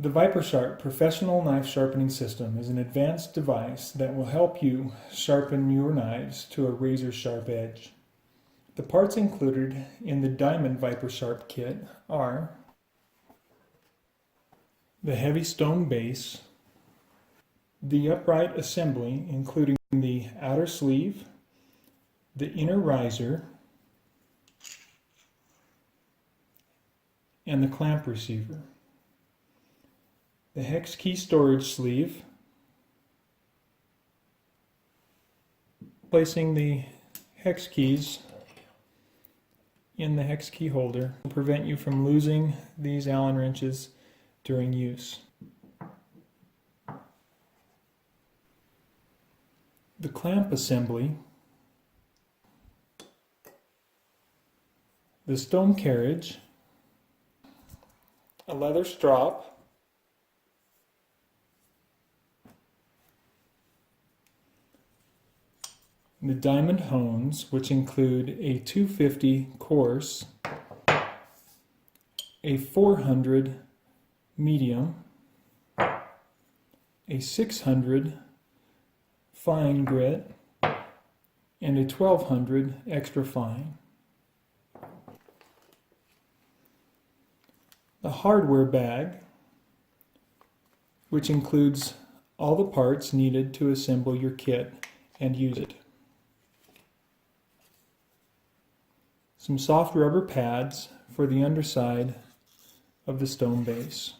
The ViperSharp professional knife sharpening system is an advanced device that will help you sharpen your knives to a razor-sharp edge. The parts included in the Diamond ViperSharp kit are the heavy stone base, the upright assembly including the outer sleeve, the inner riser, and the clamp receiver. The hex key storage sleeve, placing the hex keys in the hex key holder will prevent you from losing these Allen wrenches during use. The clamp assembly, the stone carriage, a leather strop, the diamond hones, which include a 250 coarse, a 400 medium, a 600 fine grit, and a 1200 extra fine. The hardware bag, which includes all the parts needed to assemble your kit and use it. Some soft rubber pads for the underside of the stone base.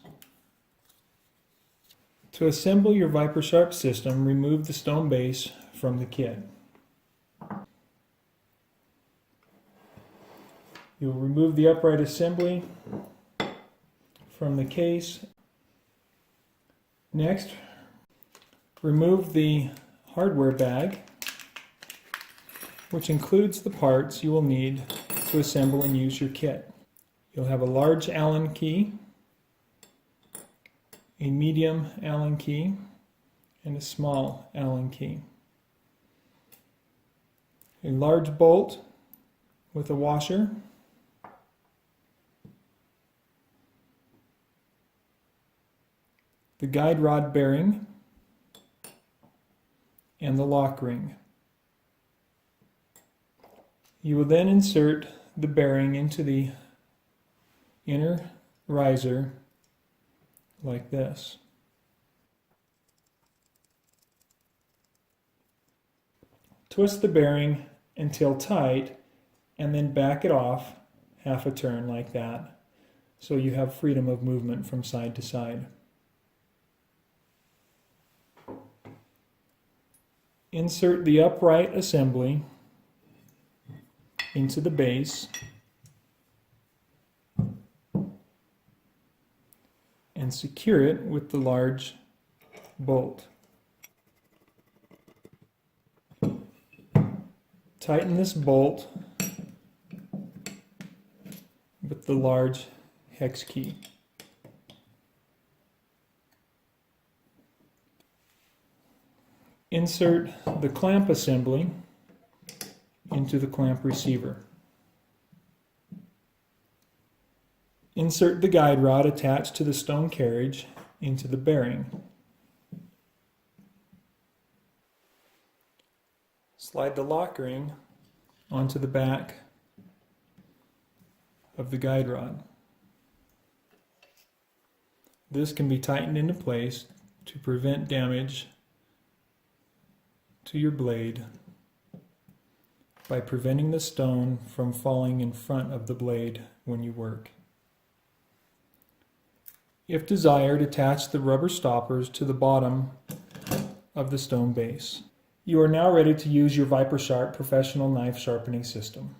To assemble your ViperSharp system, remove the stone base from the kit. You'll remove the upright assembly from the case. Next, remove the hardware bag, which includes the parts you will need to assemble and use your kit. You'll have a large Allen key, a medium Allen key, and a small Allen key. A large bolt with a washer, the guide rod bearing, and the lock ring. You will then insert the bearing into the inner riser like this. Twist the bearing until tight and then back it off half a turn like that, so you have freedom of movement from side to side. Insert the upright assembly into the base and secure it with the large bolt. Tighten this bolt with the large hex key. Insert the clamp assembly into the clamp receiver. Insert the guide rod attached to the stone carriage into the bearing. Slide the lock ring onto the back of the guide rod. This can be tightened into place to prevent damage to your blade by preventing the stone from falling in front of the blade when you work. If desired, attach the rubber stoppers to the bottom of the stone base. You are now ready to use your ViperSharp professional knife sharpening system.